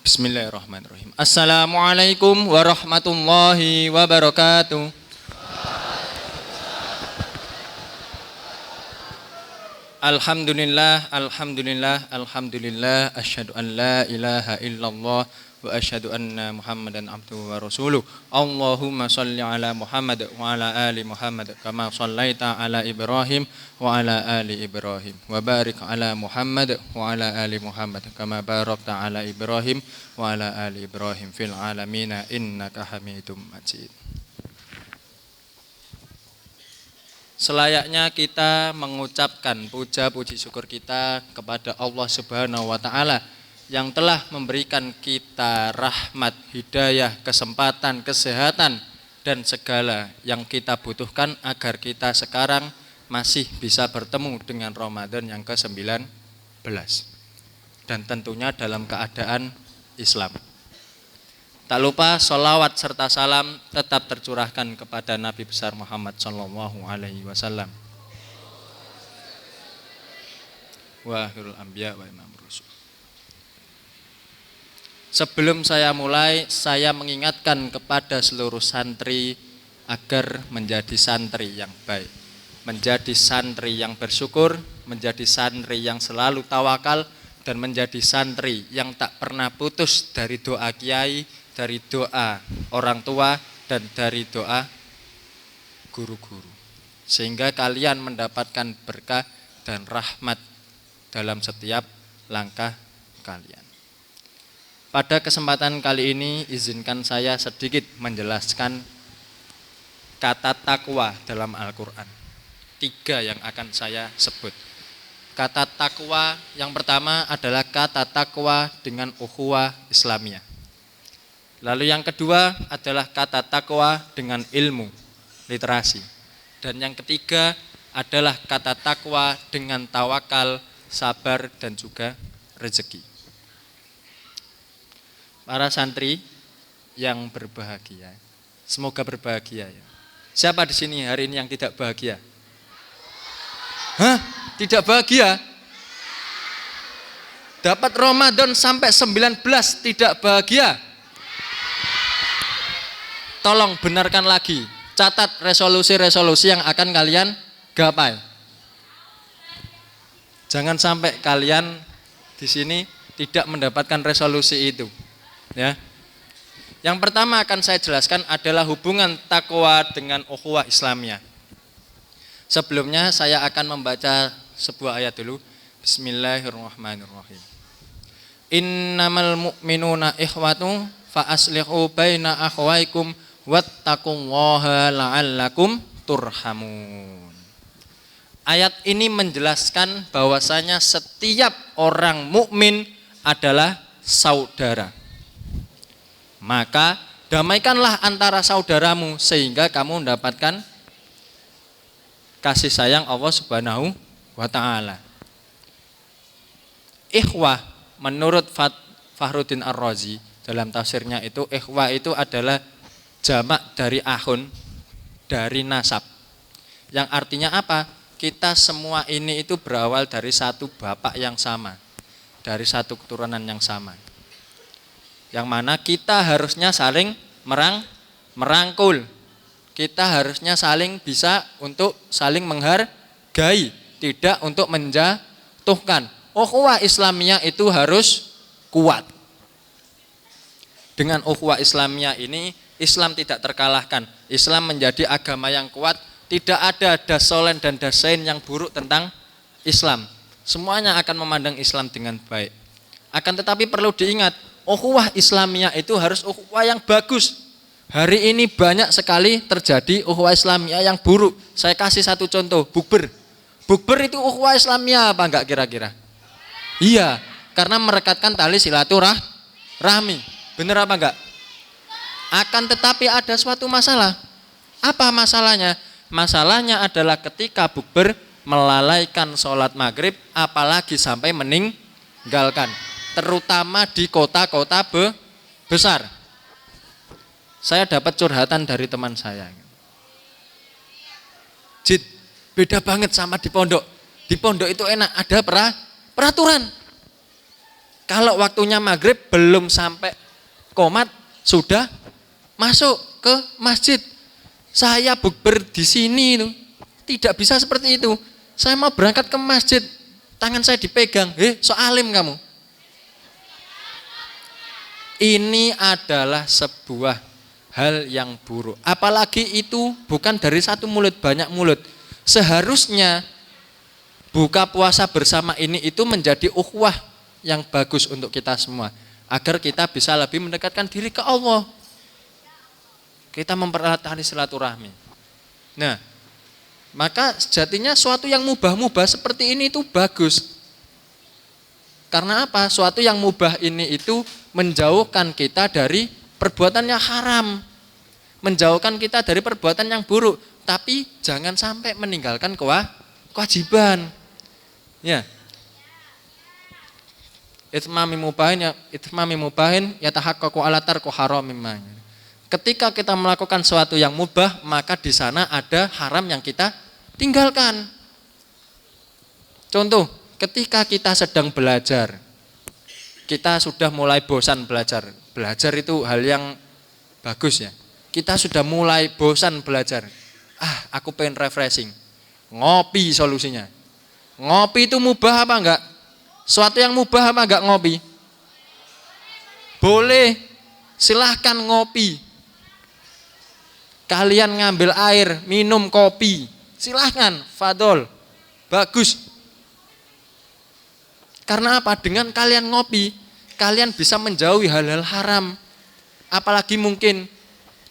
Bismillahirrahmanirrahim. Assalamualaikum warahmatullahi wabarakatuh. Alhamdulillah, alhamdulillah, alhamdulillah. Asyhadu an la ilaha illallah wa asyhadu anna Muhammadan abduhu wa rasuluh. Allahumma shalli ala Muhammad wa ala ali Muhammad kama shallaita ala Ibrahim wa ala ali Ibrahim wa barik ala Muhammad wa ala ali Muhammad kama barakta ala Ibrahim wa ala ali Ibrahim fil alamin innaka Hamidum Majid. Selayaknya kita mengucapkan puja puji syukur kita kepada Allah Subhanahu wa taala yang telah memberikan kita rahmat, hidayah, kesempatan, kesehatan dan segala yang kita butuhkan agar kita sekarang masih bisa bertemu dengan Ramadan yang ke-19 dan tentunya dalam keadaan Islam. Tak lupa sholawat serta salam tetap tercurahkan kepada Nabi besar Muhammad sallallahu alaihi wasallam. Wa akhirul anbiya wa imam rusul. Sebelum saya mulai, saya mengingatkan kepada seluruh santri agar menjadi santri yang baik, menjadi santri yang bersyukur, menjadi santri yang selalu tawakal, dan menjadi santri yang tak pernah putus dari doa kiai, dari doa orang tua, dan dari doa guru-guru. Sehingga kalian mendapatkan berkah dan rahmat dalam setiap langkah kalian. Pada kesempatan kali ini, izinkan saya sedikit menjelaskan kata takwa dalam Al-Quran. 3 yang akan saya sebut. Kata takwa yang pertama adalah kata takwa dengan ukhuwah Islamiyah. Lalu yang kedua adalah kata takwa dengan ilmu, literasi. Dan yang ketiga adalah kata takwa dengan tawakal, sabar, dan juga rezeki. Para santri yang berbahagia, semoga berbahagia ya. Siapa di sini hari ini yang tidak bahagia? Hah? Tidak bahagia? Dapat Ramadan sampai 19 tidak bahagia? Tolong benarkan lagi, catat resolusi-resolusi yang akan kalian gapai. Jangan sampai kalian di sini tidak mendapatkan resolusi itu. Ya. Yang pertama akan saya jelaskan adalah hubungan takwa dengan ukhuwah Islamiyah. Sebelumnya saya akan membaca sebuah ayat dulu. Bismillahirrahmanirrahim. Innamal mu'minuna ikhwatu fa aslihu baina akhwaikum wattaqullaha la'allakum turhamun. Ayat ini menjelaskan bahwasanya setiap orang mukmin adalah saudara. Maka damaikanlah antara saudaramu sehingga kamu mendapatkan kasih sayang Allah Subhanahu wa taala. Ikhwah menurut Fakhruddin Ar-Razi dalam tafsirnya itu, ikhwah itu adalah jamak dari ahun, dari nasab. Yang artinya apa? Kita semua ini itu berawal dari satu bapak yang sama, dari satu keturunan yang sama. Yang mana kita harusnya saling merangkul. Kita harusnya saling bisa untuk saling menghargai, tidak untuk menjatuhkan. Ukhuwah Islamiyah itu harus kuat. Dengan ukhuwah Islamiyah ini, Islam tidak terkalahkan. Islam menjadi agama yang kuat. Tidak ada dasolen dan dasain yang buruk tentang Islam. Semuanya akan memandang Islam dengan baik. Akan tetapi perlu diingat, ukhuwah Islamiyah itu harus ukhuwah yang bagus. Hari ini banyak sekali terjadi ukhuwah Islamiyah yang buruk. Saya kasih satu contoh, bukber. Bukber itu ukhuwah Islamiyah apa enggak kira-kira? Iya, karena merekatkan tali silaturahmi. Benar apa enggak? Akan tetapi ada suatu masalah. Apa masalahnya? Masalahnya adalah ketika bukber melalaikan sholat maghrib, apalagi sampai meninggalkan. Terutama di kota-kota besar. Saya dapat curhatan dari teman saya. Jid, beda banget sama di pondok. Di pondok itu enak, ada peraturan. Kalau waktunya maghrib belum sampai qomat sudah masuk ke masjid. Saya bukber di sini itu. Tidak bisa seperti itu. Saya mau berangkat ke masjid, tangan saya dipegang. So alim kamu. Ini adalah sebuah hal yang buruk. Apalagi itu bukan dari satu mulut, banyak mulut. Seharusnya buka puasa bersama ini itu menjadi ukhuwah yang bagus untuk kita semua. Agar kita bisa lebih mendekatkan diri ke Allah. Kita mempererat tali silaturahmi. Nah, maka sejatinya suatu yang mubah-mubah seperti ini itu bagus. Karena apa? Suatu yang mubah ini itu menjauhkan kita dari perbuatan yang haram. Menjauhkan kita dari perbuatan yang buruk. Tapi jangan sampai meninggalkan kewajiban. Ya. Itmami mubahin yatahaqqaqu ala tarku haramim. Ketika kita melakukan sesuatu yang mubah, maka di sana ada haram yang kita tinggalkan. Contoh, ketika kita sedang belajar, kita sudah mulai bosan belajar. Belajar itu hal yang bagus ya. Kita sudah mulai bosan belajar. Aku pengen refreshing. Ngopi solusinya. Ngopi itu mubah apa enggak? Suatu yang mubah apa enggak ngopi? Boleh. Silahkan ngopi. Kalian ngambil air, minum kopi. Silahkan, fadol. Bagus. Karena apa? Dengan kalian ngopi, kalian bisa menjauhi hal-hal haram. Apalagi mungkin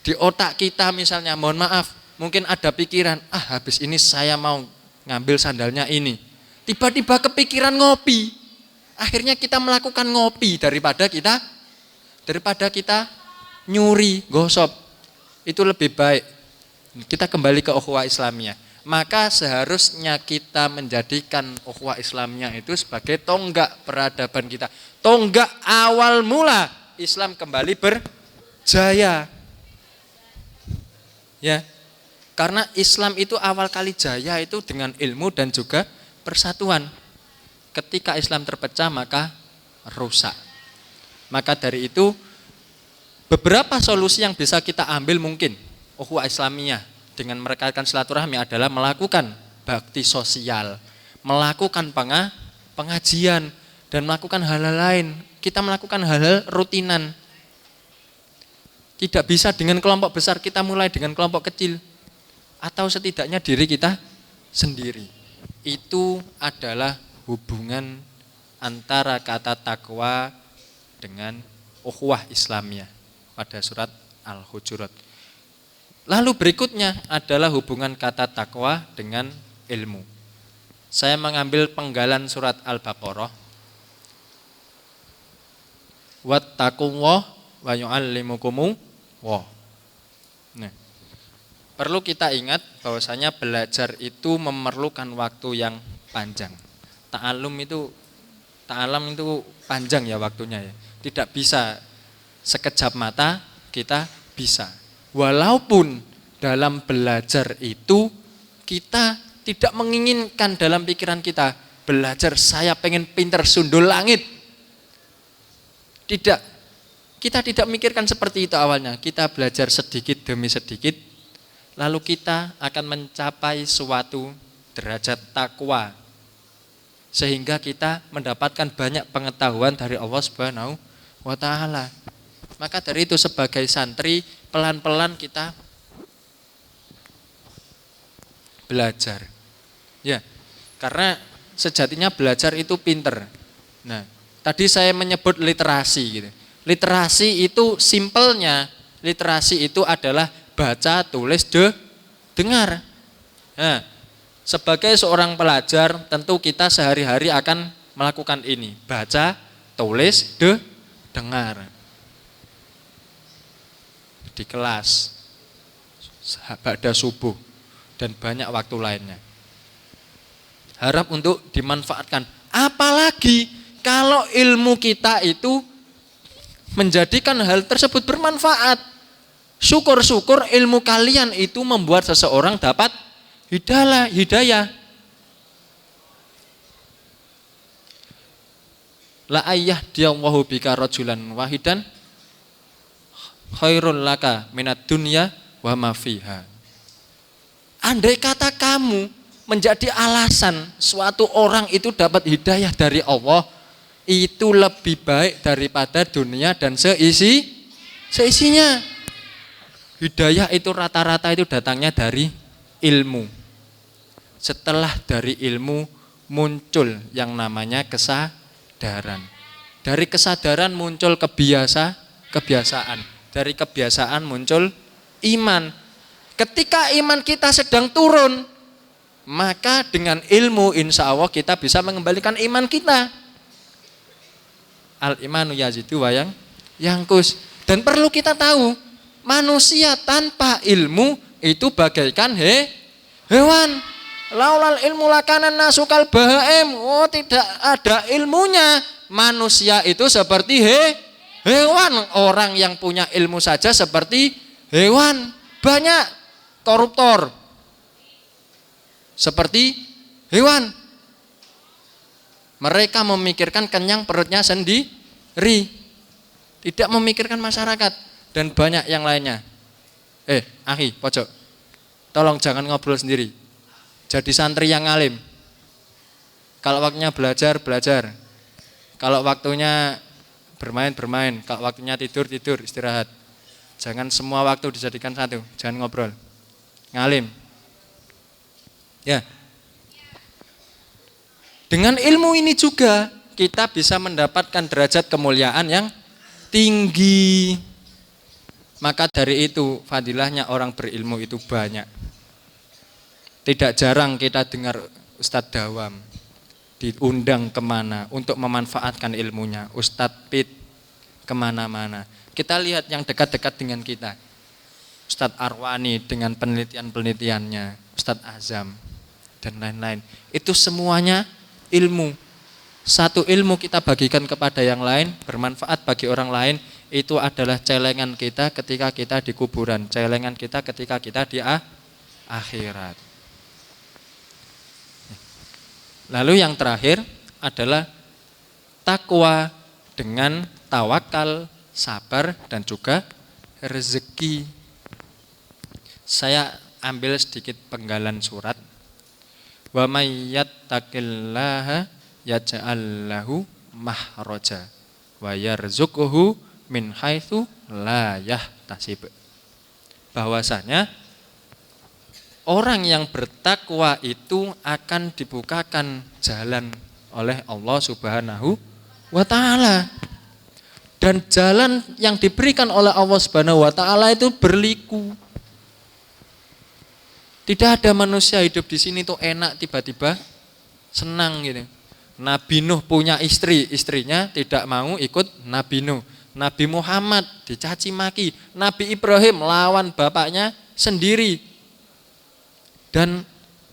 di otak kita misalnya, mohon maaf, mungkin ada pikiran, habis ini saya mau ngambil sandalnya ini. Tiba-tiba kepikiran ngopi. Akhirnya kita melakukan ngopi daripada kita nyuri, gosop. Itu lebih baik. Kita kembali ke ukhuwah Islamiyah. Maka seharusnya kita menjadikan ukhuwah Islamiyah itu sebagai tonggak peradaban kita. Tonggak awal mula Islam kembali berjaya. Ya. Karena Islam itu awal kali jaya itu dengan ilmu dan juga persatuan. Ketika Islam terpecah maka rusak. Maka dari itu beberapa solusi yang bisa kita ambil mungkin ukhuwah Islamiyah dengan merekatkan silaturahmi adalah melakukan bakti sosial, melakukan pengajian dan melakukan hal-hal lain. Kita melakukan hal-hal rutinan. Tidak bisa dengan kelompok besar, kita mulai dengan kelompok kecil atau setidaknya diri kita sendiri. Itu adalah hubungan antara kata takwa dengan ukhuwah Islamiyah pada surat Al-Hujurat. Lalu berikutnya adalah hubungan kata takwa dengan ilmu. Saya mengambil penggalan surat Al-Baqarah. Wattaqullah wa yu'allimukumullah. Nah, perlu kita ingat bahwasanya belajar itu memerlukan waktu yang panjang. Ta'alam itu panjang ya waktunya ya. Tidak bisa sekejap mata kita bisa. Walaupun dalam belajar itu kita tidak menginginkan dalam pikiran kita belajar saya pengen pinter sundul langit. Tidak. Kita tidak mikirkan seperti itu awalnya. Kita belajar sedikit demi sedikit lalu kita akan mencapai suatu derajat takwa sehingga kita mendapatkan banyak pengetahuan dari Allah Subhanahu wa ta'ala. Maka dari itu sebagai santri pelan-pelan kita belajar. Ya, karena sejatinya belajar itu pinter. Nah, tadi saya menyebut literasi gitu. Literasi itu simpelnya, literasi itu adalah baca, tulis, dengar. Nah, sebagai seorang pelajar tentu kita sehari-hari akan melakukan ini, baca, tulis, dengar. Di kelas, pada subuh, dan banyak waktu lainnya. Harap untuk dimanfaatkan. Apalagi kalau ilmu kita itu menjadikan hal tersebut bermanfaat. Syukur-syukur ilmu kalian itu membuat seseorang dapat hidayah. la ayyahdiyallahu bika rajulan wahidan khairul laka minad dunya wa ma fiha. Andai kata kamu menjadi alasan suatu orang itu dapat hidayah dari Allah, itu lebih baik daripada dunia dan seisinya. Hidayah itu rata-rata itu datangnya dari ilmu. Setelah dari ilmu muncul yang namanya kesadaran. Dari kesadaran muncul kebiasaan. Dari kebiasaan muncul iman. Ketika iman kita sedang turun, maka dengan ilmu insya Allah kita bisa mengembalikan iman kita. Al-imanu yazidu wa yangkus. Dan perlu kita tahu, manusia tanpa ilmu itu bagaikan hewan. Laulal ilmu lakanan nasukal bahaim. Oh, tidak ada ilmunya, manusia itu seperti hewan. Orang yang punya ilmu saja seperti hewan. Banyak koruptor seperti hewan. Mereka memikirkan kenyang perutnya sendiri, tidak memikirkan masyarakat dan banyak yang lainnya. Akhi, pojok, tolong jangan ngobrol sendiri. Jadi santri yang alim. Kalau waktunya belajar, belajar. Kalau waktunya bermain, bermain. Kalau waktunya tidur, tidur, istirahat. Jangan semua waktu dijadikan satu. Jangan ngobrol. Ngalim. Ya. Dengan ilmu ini juga kita bisa mendapatkan derajat kemuliaan yang tinggi. Maka dari itu fadilahnya orang berilmu itu banyak. Tidak jarang kita dengar Ustadz Dawam diundang kemana untuk memanfaatkan ilmunya. Ustadz Pit kemana-mana. Kita lihat yang dekat-dekat dengan kita. Ustadz Arwani dengan penelitian-penelitiannya, Ustadz Azam dan lain-lain. Itu semuanya ilmu. Satu ilmu kita bagikan kepada yang lain, bermanfaat bagi orang lain, itu adalah celengan kita ketika kita di kuburan, celengan kita ketika kita di akhirat. Lalu yang terakhir adalah takwa dengan tawakal, sabar dan juga rezeki. Saya ambil sedikit penggalan surat. Wa may yattaqillaha yaj'al lahu mahraja wa yarzuquhu min haitsu la yahtasib. Bahwasanya orang yang bertakwa itu akan dibukakan jalan oleh Allah Subhanahu wa taala. Dan jalan yang diberikan oleh Allah Subhanahu wa taala itu berliku. Tidak ada manusia hidup di sini tuh enak tiba-tiba senang gitu. Nabi Nuh punya istri, istrinya tidak mau ikut Nabi Nuh. Nabi Muhammad dicaci maki, Nabi Ibrahim lawan bapaknya sendiri. Dan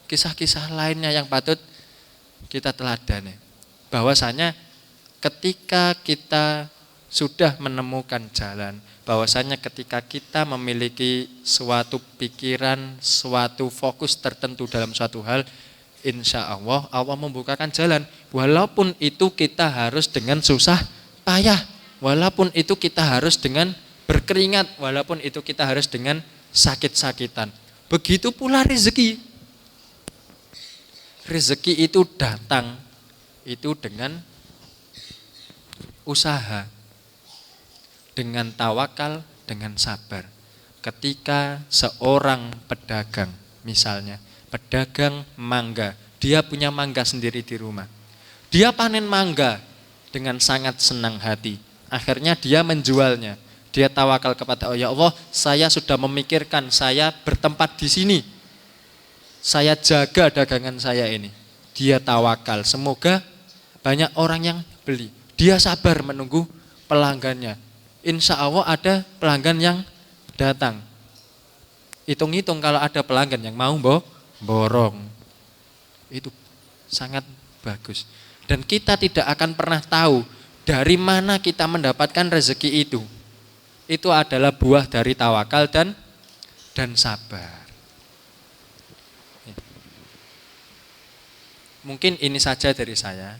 kisah-kisah lainnya yang patut kita teladani. Bahwasanya ketika kita sudah menemukan jalan, bahwasanya ketika kita memiliki suatu pikiran, suatu fokus tertentu dalam suatu hal, insya Allah Allah membukakan jalan. Walaupun itu kita harus dengan susah payah, walaupun itu kita harus dengan berkeringat, walaupun itu kita harus dengan sakit-sakitan. Begitu pula rezeki. Rezeki itu datang itu dengan usaha, dengan tawakal, dengan sabar. Ketika seorang pedagang, misalnya pedagang mangga, dia punya mangga sendiri di rumah. Dia panen mangga dengan sangat senang hati. Akhirnya dia menjualnya. Dia tawakal kepada Allah, ya Allah, saya sudah memikirkan, saya bertempat di sini. Saya jaga dagangan saya ini. Dia tawakal, semoga banyak orang yang beli. Dia sabar menunggu pelanggannya. Insya Allah ada pelanggan yang datang. Hitung-hitung kalau ada pelanggan yang mau borong. Itu sangat bagus. Dan kita tidak akan pernah tahu dari mana kita mendapatkan rezeki itu. Itu adalah buah dari tawakal dan sabar. Mungkin ini saja dari saya.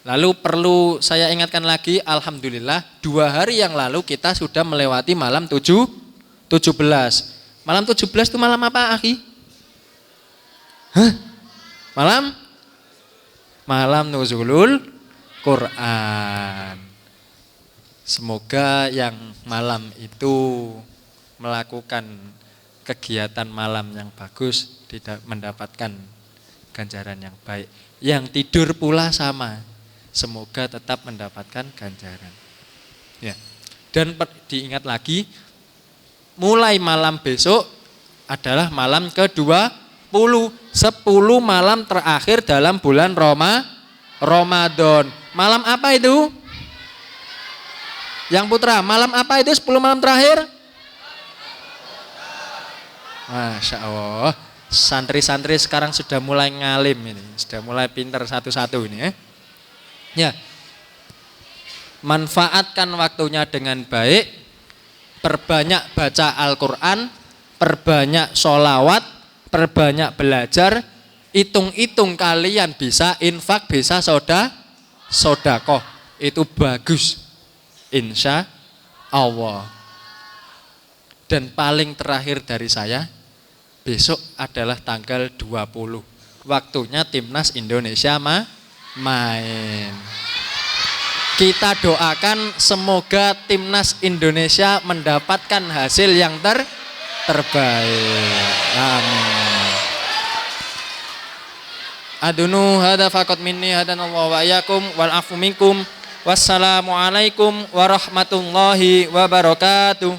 Lalu perlu saya ingatkan lagi, alhamdulillah 2 hari yang lalu kita sudah melewati malam 17. Malam 17 itu malam apa, akhi? Hah? Malam nuzulul Quran. Semoga yang malam itu melakukan kegiatan malam yang bagus, tidak mendapatkan ganjaran yang baik. Yang tidur pula sama, semoga tetap mendapatkan ganjaran. Ya. Dan diingat lagi, mulai malam besok adalah malam ke-20, 10 malam terakhir dalam bulan Ramadan. Malam apa itu? Yang putra, malam apa itu 10 malam terakhir? Masya Allah, santri-santri sekarang sudah mulai ngalim ini, sudah mulai pintar satu-satu ini ya. Ya, manfaatkan waktunya dengan baik, perbanyak baca Al-Quran, perbanyak sholawat, perbanyak belajar, hitung-hitung kalian bisa infak, bisa sodakoh, itu bagus, insya Allah. Dan paling terakhir dari saya, besok adalah tanggal 20, waktunya Timnas Indonesia main. Kita doakan semoga Timnas Indonesia mendapatkan hasil yang terbaik. Amin. Adunu hada faqat minni hadanallahu wa iyyakum wal afu minkum. Wassalamualaikum warahmatullahi wabarakatuh.